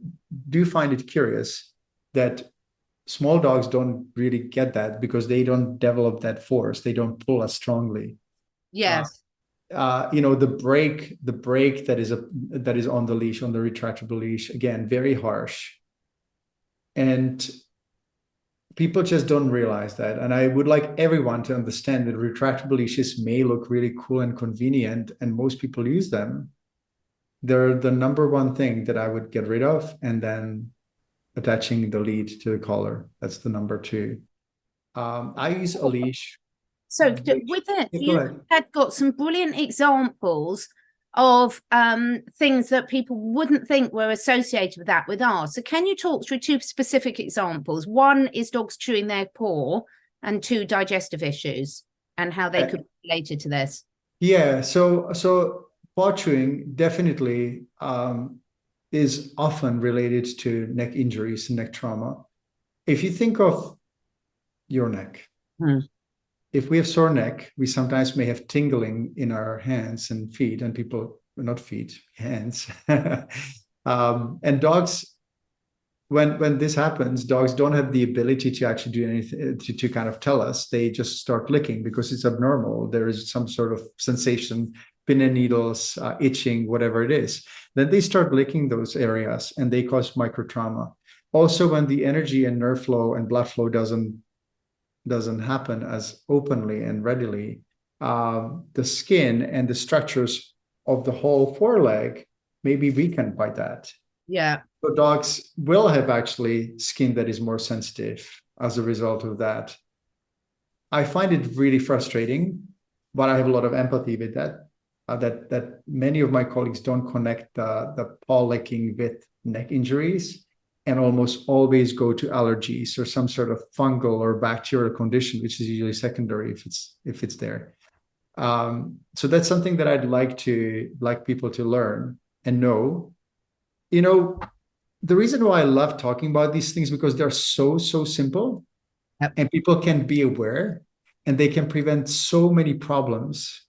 do find it curious that small dogs don't really get that, because they don't develop that force. They don't pull as strongly. Yes. The brake that is on the leash, on the retractable leash, again, very harsh. And people just don't realize that. And I would like everyone to understand that retractable leashes may look really cool and convenient, and most people use them. They're the number one thing that I would get rid of, and then attaching the lead to the collar. That's the number two. I use a leash. So with it, Yeah, you had got some brilliant examples of things that people wouldn't think were associated with that with ours. So can you talk through two specific examples? One is dogs chewing their paw, and two, digestive issues, and how they could be related to this. Yeah, so paw chewing definitely is often related to neck injuries and neck trauma. If you think of your neck, if we have sore neck, we sometimes may have tingling in our hands and feet, and people, not feet, hands. And dogs, when this happens, dogs don't have the ability to actually do anything to kind of tell us. They just start licking because it's abnormal. There is some sort of sensation, pin and needles, itching, whatever it is. Then they start licking those areas, and they cause micro trauma. Also, when the energy and nerve flow and blood flow doesn't happen as openly and readily, the skin and the structures of the whole foreleg may be weakened by that. Yeah. So dogs will have actually skin that is more sensitive as a result of that. I find it really frustrating, but I have a lot of empathy with that. That many of my colleagues don't connect the paw licking with neck injuries, and almost always go to allergies or some sort of fungal or bacterial condition, which is usually secondary if it's there. So that's something that I'd like people to learn and know. You know, the reason why I love talking about these things, because they're so simple. Yep. And people can be aware, and they can prevent so many problems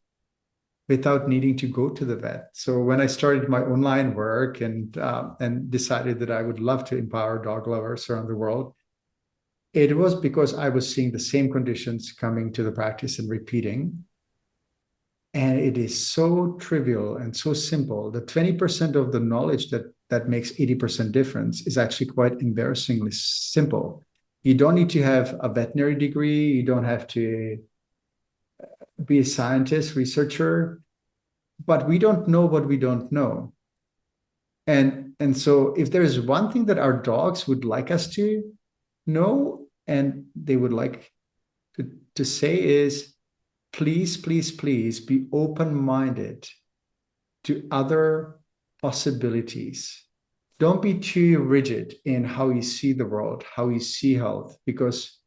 without needing to go to the vet. So when I started my online work and decided that I would love to empower dog lovers around the world, it was because I was seeing the same conditions coming to the practice and repeating. And it is so trivial and so simple. The 20% of the knowledge that makes 80% difference is actually quite embarrassingly simple. You don't need to have a veterinary degree. You don't have to be a scientist, researcher, but we don't know what we don't know. And so if there is one thing that our dogs would like us to know, and they would like to say, is please be open-minded to other possibilities. Don't be too rigid in how you see the world, how you see health, because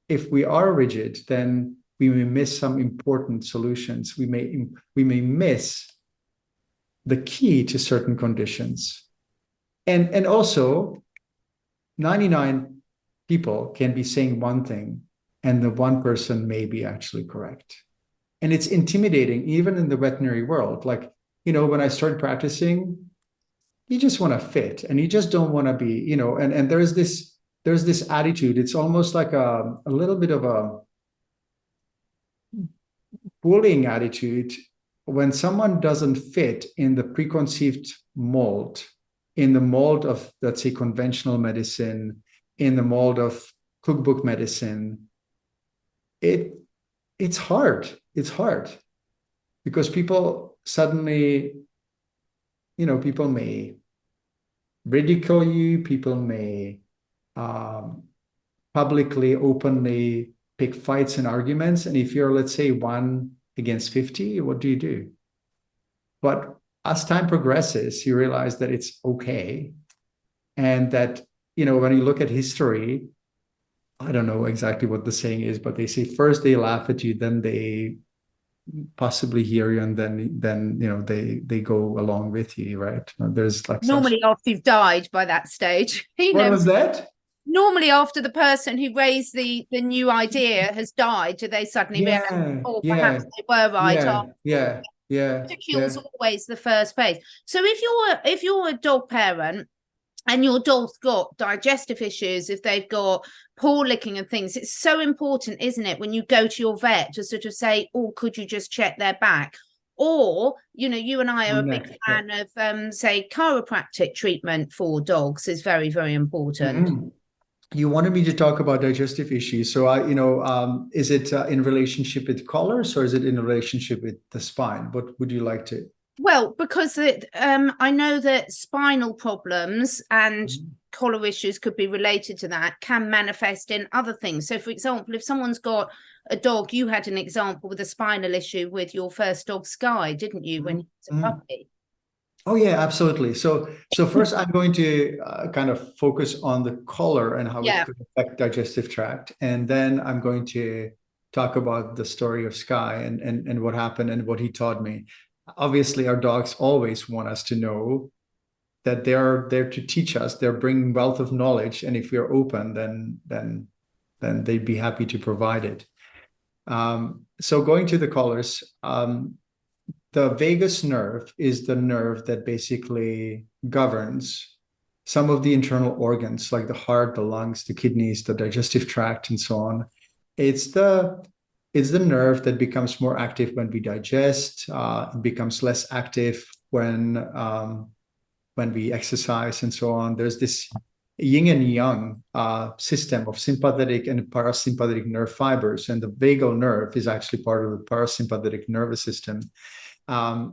if we are rigid, then we may miss some important solutions. We may miss the key to certain conditions. And also, 99 people can be saying one thing, and the one person may be actually correct. And it's intimidating, even in the veterinary world. Like, you know, when I started practicing, you just want to fit, and you just don't want to be, you know, and there's this attitude. It's almost like a little bit of a bullying attitude when someone doesn't fit in the preconceived mold, in the mold of, let's say, conventional medicine, in the mold of cookbook medicine. It's hard because people suddenly, you know, people may ridicule you, people may publicly, openly pick fights and arguments. And if you're, let's say, 1 against 50, what do you do? But as time progresses, you realize that it's okay. And that, you know, when you look at history, I don't know exactly what the saying is, but they say first they laugh at you, then they possibly hear you, and then you know, they go along with you, right? There's like normally after you've died by that stage. What was that? Normally after the person who raised the new idea has died, do they suddenly realize, oh, perhaps they were right? Ridicule's always the first phase. So if you're a dog parent and your dog's got digestive issues, if they've got paw licking and things, it's so important, isn't it, when you go to your vet to sort of say, oh, could you just check their back? Or, you know, you and I are a big fan of, say, chiropractic treatment for dogs is very, very important. you wanted me to talk about digestive issues. So is it in relationship with collars or is it in relationship with the spine? What would you like to? Well, because I know that spinal problems and collar issues could be related to that, can manifest in other things. So, for example, if someone's got a dog, you had an example with a spinal issue with your first dog, Sky, didn't you, when he was a puppy? Oh yeah, absolutely. So first I'm going to kind of focus on the collar and how it could affect digestive tract, and then I'm going to talk about the story of Sky and what happened and what he taught me. Obviously, our dogs always want us to know that they're there to teach us. They're bringing wealth of knowledge, and if we're open, then they'd be happy to provide it. So going to the collars. The vagus nerve is the nerve that basically governs some of the internal organs like the heart, the lungs, the kidneys, the digestive tract, and so on. It's the nerve that becomes more active when we digest. It becomes less active when we exercise and so on. There's this yin and yang system of sympathetic and parasympathetic nerve fibers, and the vagal nerve is actually part of the parasympathetic nervous system.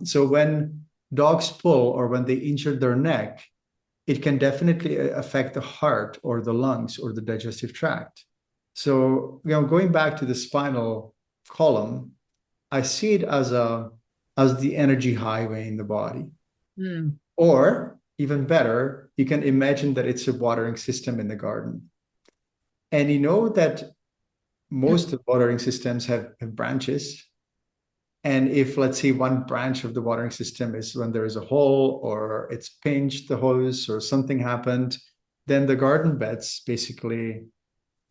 So when dogs pull or when they injure their neck, it can definitely affect the heart or the lungs or the digestive tract. So, going back to the spinal column, I see it as the energy highway in the body. Or even better, you can imagine that it's a watering system in the garden. And you know that most of the watering systems have branches. And if, let's say, one branch of the watering system is when there is a hole or it's pinched the hose or something happened, then the garden beds basically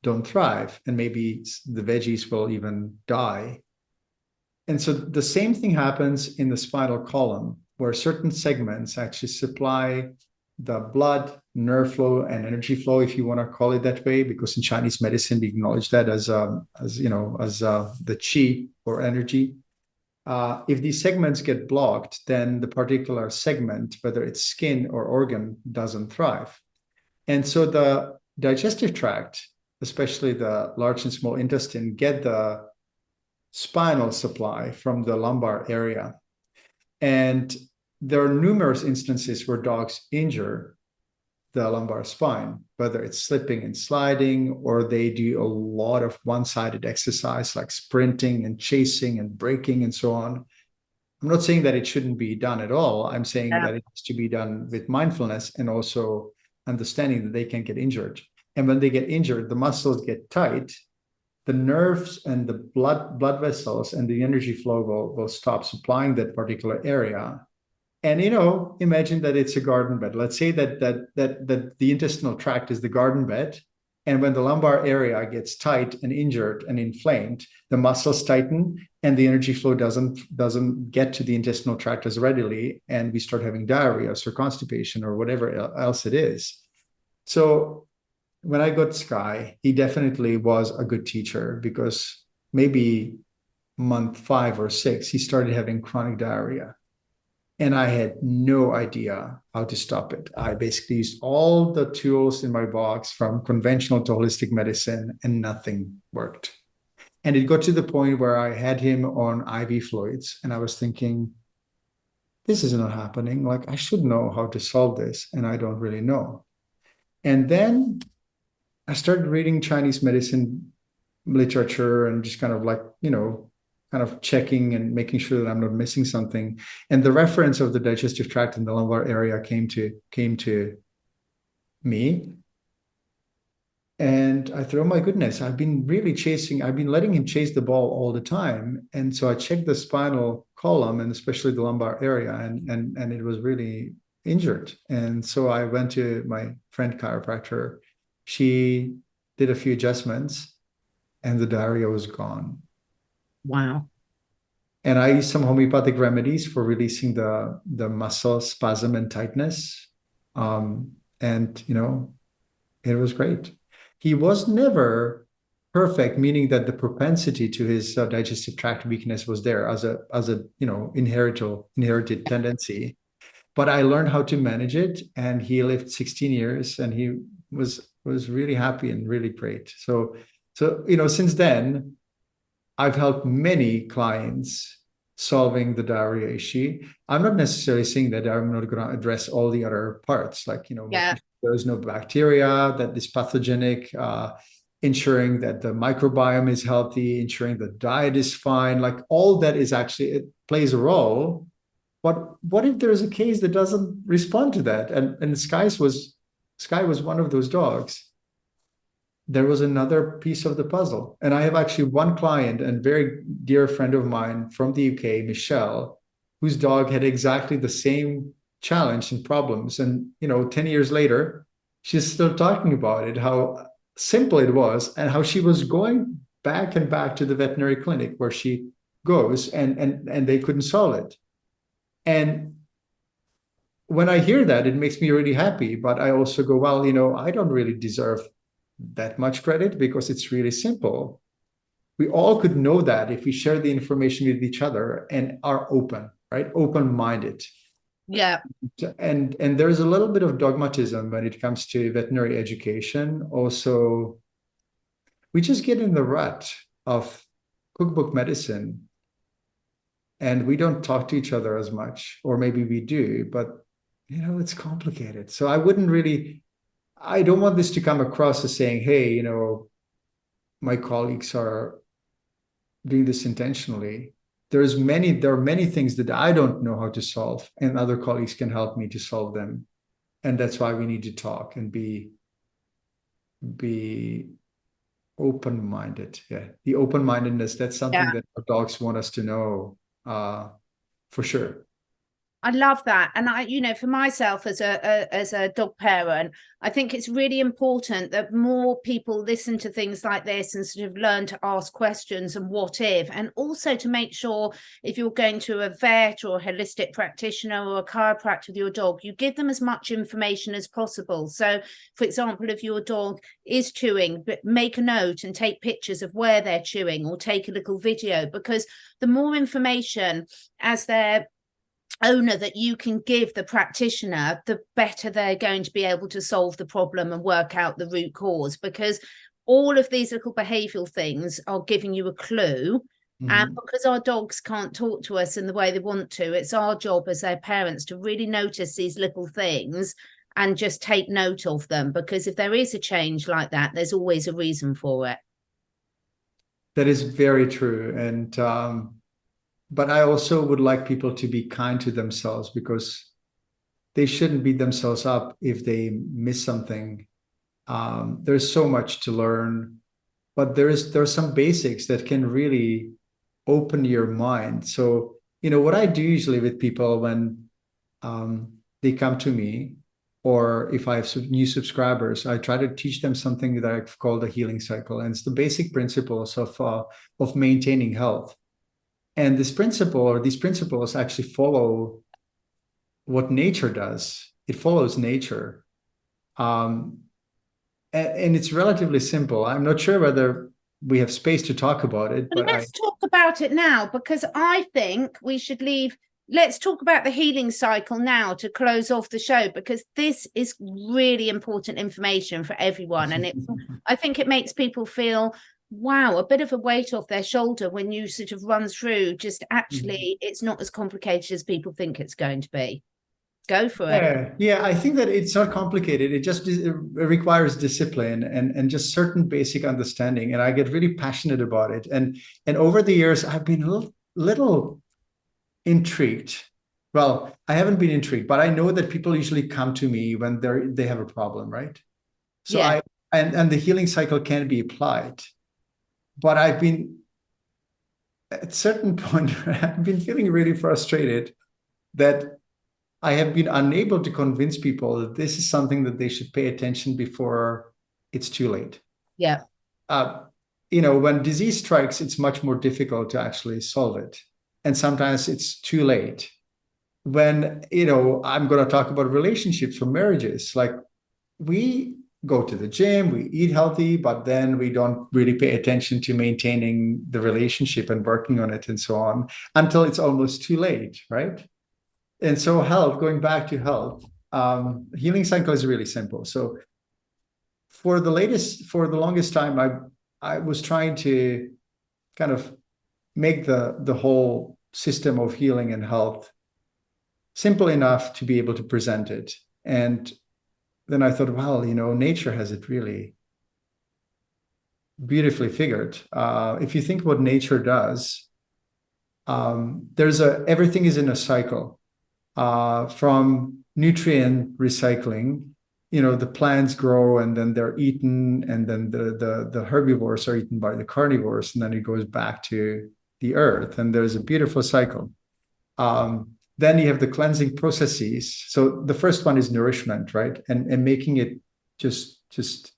don't thrive. And maybe the veggies will even die. And so the same thing happens in the spinal column, where certain segments actually supply the blood, nerve flow, and energy flow, if you want to call it that way, because in Chinese medicine, we acknowledge that as the qi or energy. If these segments get blocked, then the particular segment, whether it's skin or organ, doesn't thrive. And so the digestive tract, especially the large and small intestine, get the spinal supply from the lumbar area. And there are numerous instances where dogs injure the lumbar spine, whether it's slipping and sliding, or they do a lot of one-sided exercise like sprinting and chasing and braking and so on. I'm not saying that it shouldn't be done at all. I'm saying that it has to be done with mindfulness and also understanding that they can get injured. And when they get injured, the muscles get tight, the nerves and the blood vessels and the energy flow will stop supplying that particular area. And imagine that it's a garden bed. Let's say that the intestinal tract is the garden bed, and when the lumbar area gets tight and injured and inflamed, the muscles tighten and the energy flow doesn't get to the intestinal tract as readily, and we start having diarrhea or constipation or whatever else it is. So when I got Sky, he definitely was a good teacher, because maybe month 5 or 6, he started having chronic diarrhea. And I had no idea how to stop it. I basically used all the tools in my box from conventional to holistic medicine, and nothing worked. And it got to the point where I had him on IV fluids, and I was thinking, this is not happening. Like, I should know how to solve this, and I don't really know. And then I started reading Chinese medicine literature and just kind of checking and making sure that I'm not missing something. And the reference of the digestive tract in the lumbar area came to me. And I thought, oh my goodness, I've been letting him chase the ball all the time. And so I checked the spinal column and especially the lumbar area, and it was really injured. And so I went to my friend chiropractor. She did a few adjustments and the diarrhea was gone. Wow. And I used some homeopathic remedies for releasing the muscle spasm and tightness. And it was great. He was never perfect, meaning that the propensity to his digestive tract weakness was there as a inherited tendency. But I learned how to manage it, and he lived 16 years, and he was really happy and really great. So since then, I've helped many clients solving the diarrhea issue. I'm not necessarily saying that I'm not going to address all the other parts, like, making sure there's no bacteria that is pathogenic, ensuring that the microbiome is healthy, ensuring the diet is fine. Like, all that is actually, it plays a role. But what if there's a case that doesn't respond to that? And Sky was one of those dogs. There was another piece of the puzzle. And I have actually one client and very dear friend of mine from the UK, Michelle, whose dog had exactly the same challenge and problems. And, 10 years later, she's still talking about it, how simple it was, and how she was going back and back to the veterinary clinic where she goes, and they couldn't solve it. And when I hear that, it makes me really happy. But I also go, well, I don't really deserve that much credit because it's really simple. We all could know that if we share the information with each other and are open, right? Open-minded. Yeah. And there's a little bit of dogmatism when it comes to veterinary education. Also, we just get in the rut of cookbook medicine and we don't talk to each other as much, or maybe we do, but it's complicated. So I don't want this to come across as saying, hey, my colleagues are doing this intentionally. There are many things that I don't know how to solve, and other colleagues can help me to solve them. And that's why we need to talk and be open-minded. Yeah. The open-mindedness, that's something that our dogs want us to know, for sure. I love that. And for myself as a dog parent, I think it's really important that more people listen to things like this and sort of learn to ask questions and what if, and also to make sure if you're going to a vet or a holistic practitioner or a chiropractor with your dog, you give them as much information as possible. So, for example, if your dog is chewing, but make a note and take pictures of where they're chewing, or take a little video, because the more information as their owner that you can give the practitioner, the better they're going to be able to solve the problem and work out the root cause, because all of these little behavioral things are giving you a clue. And because our dogs can't talk to us in the way they want to, it's our job as their parents to really notice these little things and just take note of them, because if there is a change like that, there's always a reason for it. That is very true. And but I also would like people to be kind to themselves, because they shouldn't beat themselves up if they miss something. There's so much to learn, but there's some basics that can really open your mind. So, what I do usually with people when they come to me, or if I have new subscribers, I try to teach them something that I've called a healing cycle. And it's the basic principles of maintaining health. And these principles actually follow what nature does. It follows nature. And it's relatively simple. I'm not sure whether we have space to talk about it. But let's talk about it now, because I think we should let's talk about the healing cycle now to close off the show, because this is really important information for everyone. And I think it makes people feel, wow, a bit of a weight off their shoulder when you sort of run through just actually it's not as complicated as people think it's going to be. Go for it. Yeah, I think that it's not complicated. It requires discipline and just certain basic understanding. And I get really passionate about it. And over the years, I've been a little intrigued. Well, I haven't been intrigued, but I know that people usually come to me when they have a problem, right? So and the healing cycle can be applied. But I've been, at a certain point, I've been feeling really frustrated that I have been unable to convince people that this is something that they should pay attention before it's too late. Yeah. When disease strikes, it's much more difficult to actually solve it. And sometimes it's too late. When, I'm going to talk about relationships or marriages, like we go to the gym, we eat healthy, but then we don't really pay attention to maintaining the relationship and working on it and so on until it's almost too late, right? And so going back to health, healing cycle is really simple. So for the longest time, I was trying to kind of make the whole system of healing and health simple enough to be able to present it. And then I thought, well, nature has it really beautifully figured. If you think what nature does, everything is in a cycle, from nutrient recycling. The plants grow and then they're eaten, and then the herbivores are eaten by the carnivores, and then it goes back to the earth, and there's a beautiful cycle. Then you have the cleansing processes. So the first one is nourishment, right? And making it just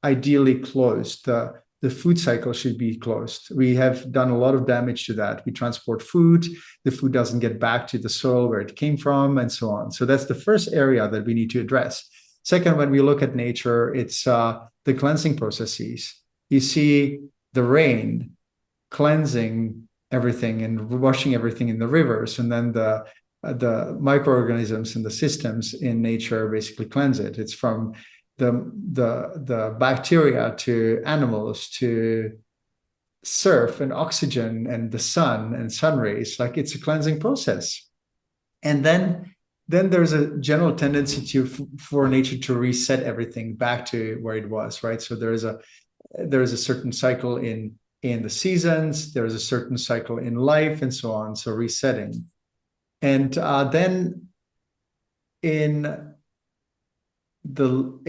ideally closed. The food cycle should be closed. We have done a lot of damage to that. We transport food, the food doesn't get back to the soil where it came from, and so on. So that's the first area that we need to address. Second, when we look at nature, it's the cleansing processes. You see the rain cleansing everything and washing everything in the rivers, and then the microorganisms and the systems in nature basically cleanse it. It's from the bacteria to animals to surf and oxygen and the sun and sun rays. Like, it's a cleansing process. And then there's a general tendency for nature to reset everything back to where it was, right? So there is a certain cycle in the seasons, there is a certain cycle in life, and so on. So resetting. And then in the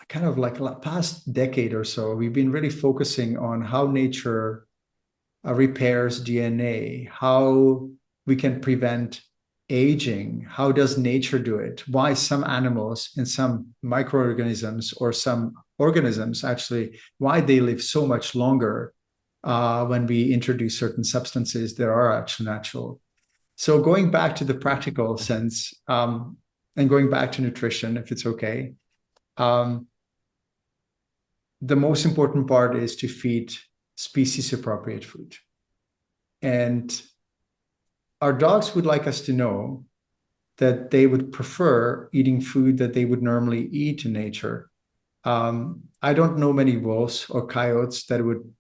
kind of like past decade or so, we've been really focusing on how nature repairs DNA, how we can prevent aging. How does nature do it? Why some animals and some microorganisms or some organisms actually, why they live so much longer when we introduce certain substances that are actually natural. So going back to the practical sense, and going back to nutrition, if it's okay, the most important part is to feed species appropriate food. And our dogs would like us to know that they would prefer eating food that they would normally eat in nature. I don't know many wolves or coyotes that would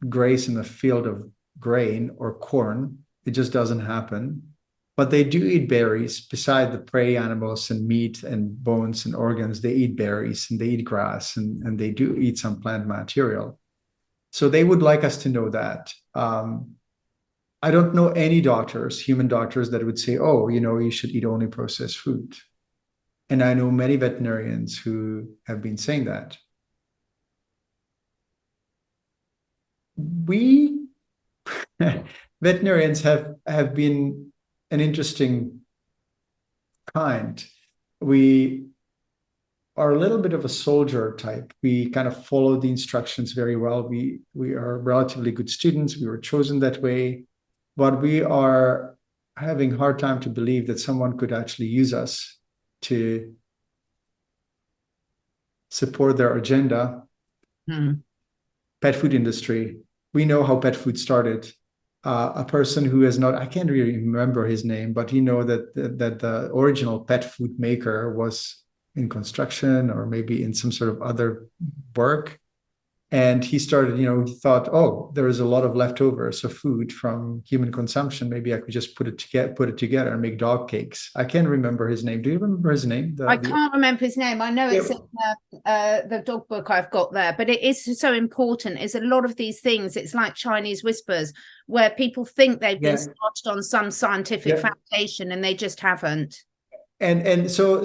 graze in a field of grain or corn. It just doesn't happen. But they do eat berries. Beside the prey animals and meat and bones and organs, they eat berries and they eat grass, and they do eat some plant material. So they would like us to know that. I don't know any doctors, human doctors, that would say, oh, you should eat only processed food. And I know many veterinarians who have been saying that. We veterinarians have been an interesting kind. We are a little bit of a soldier type. We kind of follow the instructions very well. We are relatively good students. We were chosen that way. But we are having a hard time to believe that someone could actually use us to support their agenda. Pet food industry. We know how pet food started. A person who has not, I can't really remember his name, but that the original pet food maker was in construction or maybe in some sort of other work. And he started, he thought, oh, there is a lot of leftovers of food from human consumption. Maybe I could just put it together and make dog cakes. I can't remember his name. Do you remember his name? I can't remember his name. I know it's in the dog book I've got there, but it is so important. It's a lot of these things. It's like Chinese whispers, where people think they've been started on some scientific foundation and they just haven't. And so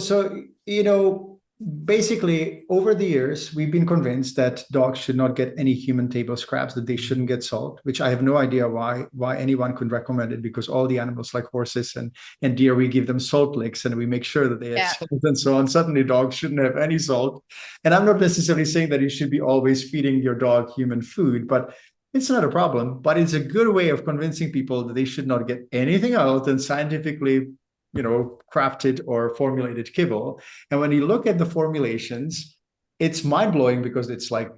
basically, over the years, we've been convinced that dogs should not get any human table scraps, that they shouldn't get salt, which I have no idea why anyone could recommend it, because all the animals like horses and deer, we give them salt licks and we make sure that they have salt and so on. Suddenly dogs shouldn't have any salt. And I'm not necessarily saying that you should be always feeding your dog human food, but it's not a problem. But it's a good way of convincing people that they should not get anything else than scientifically crafted or formulated kibble. And when you look at the formulations, it's mind-blowing, because it's like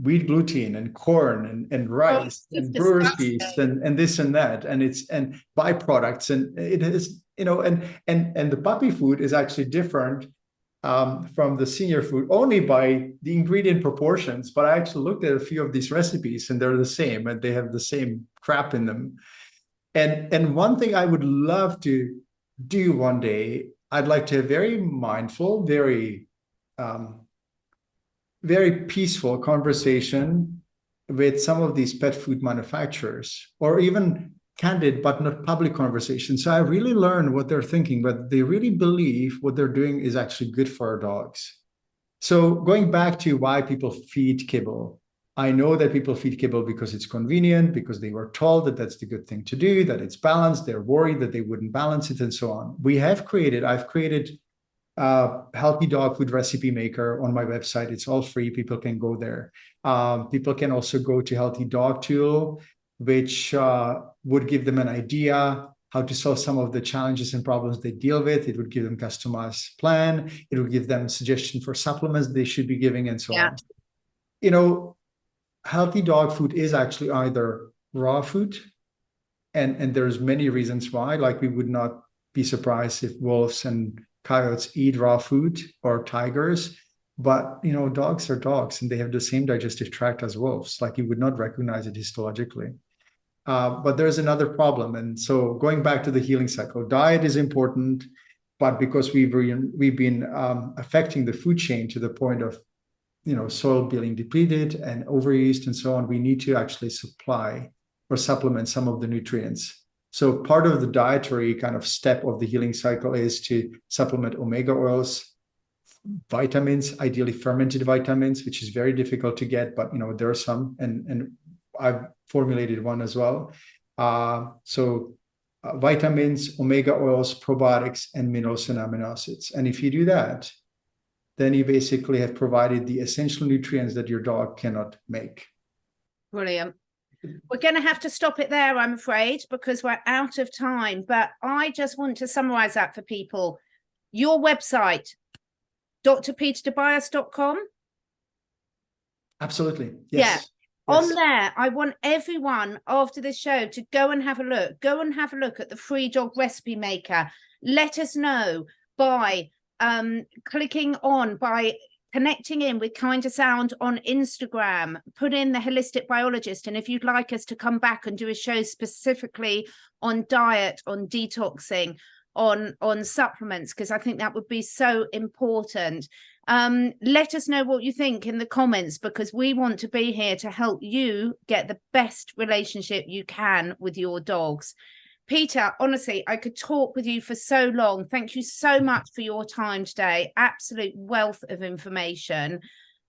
wheat gluten and corn and rice and brewer's yeast and this and that, and byproducts, and it is, and the puppy food is actually different from the senior food only by the ingredient proportions, but I actually looked at a few of these recipes and they're the same and they have the same crap in them. And one thing I would love to do one day, I'd like to have very mindful, very peaceful conversation with some of these pet food manufacturers, or even candid but not public conversation. So I really learn what they're thinking, but they really believe what they're doing is actually good for our dogs. So going back to why people feed kibble, I know that people feed kibble because it's convenient, because they were told that that's the good thing to do, that it's balanced. They're worried that they wouldn't balance it and so on. I've created a healthy dog food recipe maker on my website. It's all free. People can go there. People can also go to Healthy Dog Tool, which would give them an idea how to solve some of the challenges and problems they deal with. It would give them customized plan. It would give them suggestion for supplements they should be giving and so on. You know, healthy dog food is actually either raw food, and there's many reasons why, like we would not be surprised if wolves and coyotes eat raw food, or tigers, but you know, dogs are dogs and they have the same digestive tract as wolves. Like you would not recognize it histologically. But there's another problem. And so going back to the healing cycle, diet is important, but because we've been affecting the food chain to the point of, you know, soil being depleted and overused and so on, we need to actually supply or supplement some of the nutrients. So part of the dietary kind of step of the healing cycle is to supplement omega oils, vitamins, ideally fermented vitamins, which is very difficult to get, but you know, there are some, and I've formulated one as well. Vitamins, omega oils, probiotics, and minerals and amino acids. And if you do that, then you basically have provided the essential nutrients that your dog cannot make. Brilliant. We're going to have to stop it there, I'm afraid, because we're out of time. But I just want to summarize that for people. Your website, drpeterdobias.com? Absolutely. Yes. Yeah. On there, I want everyone after the show to go and have a look. Go and have a look at the free dog recipe maker. Let us know by clicking on, by connecting in with KindaSound on Instagram. Put in the Holistic Biologist. And if you'd like us to come back and do a show specifically on diet, on detoxing, on supplements, because I think that would be so important. Let us know what you think in the comments, because we want to be here to help you get the best relationship you can with your dogs. Peter, honestly, I could talk with you for so long. Thank you so much for your time today. Absolute wealth of information.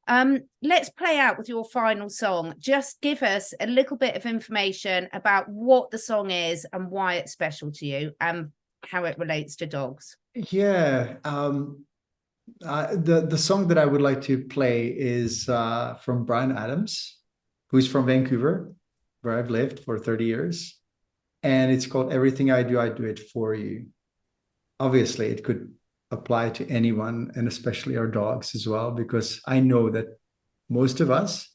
Let's play out with your final song. Just give us a little bit of information about what the song is and why it's special to you and how it relates to dogs. Yeah. The song that I would like to play is from Brian Adams, who's from Vancouver, where I've lived for 30 years. And it's called Everything I Do It For You. Obviously, it could apply to anyone, and especially our dogs as well, because I know that most of us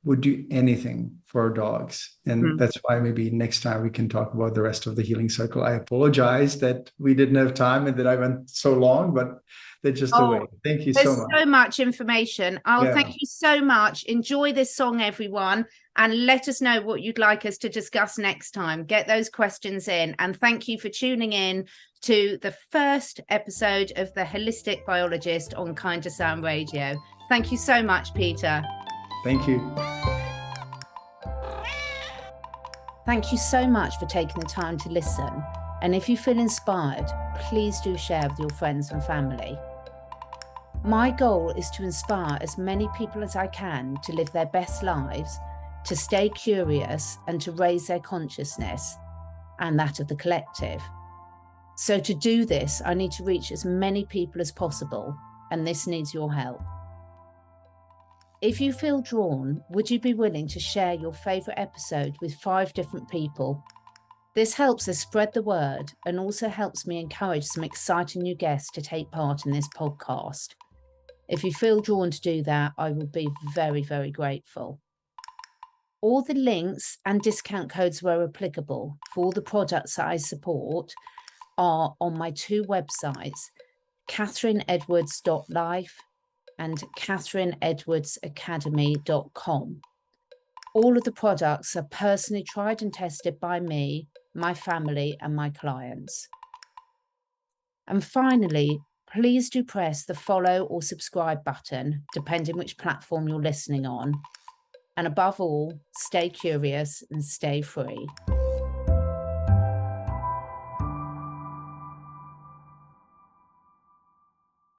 would do anything for our dogs. And that's why maybe next time we can talk about the rest of the healing cycle. I apologize that we didn't have time and that I went so long, but that's just the way. Thank you so much. There's so much information. Thank you so much. Enjoy this song, everyone. And let us know what you'd like us to discuss next time. Get those questions in. And thank you for tuning in to the first episode of The Holistic Biologist on KindaSound Radio. Thank you so much, Peter. Thank you. Thank you so much for taking the time to listen. And if you feel inspired, please do share with your friends and family. My goal is to inspire as many people as I can to live their best lives, to stay curious, and to raise their consciousness and that of the collective. So to do this, I need to reach as many people as possible, and this needs your help. If you feel drawn, would you be willing to share your favourite episode with 5 different people? This helps us spread the word and also helps me encourage some exciting new guests to take part in this podcast. If you feel drawn to do that, I will be very, very grateful. All the links and discount codes where applicable for all the products that I support are on my 2 websites, katherineedwards.life and katherineedwardsacademy.com. All of the products are personally tried and tested by me, my family, and my clients. And finally, please do press the follow or subscribe button, depending which platform you're listening on. And above all, stay curious and stay free.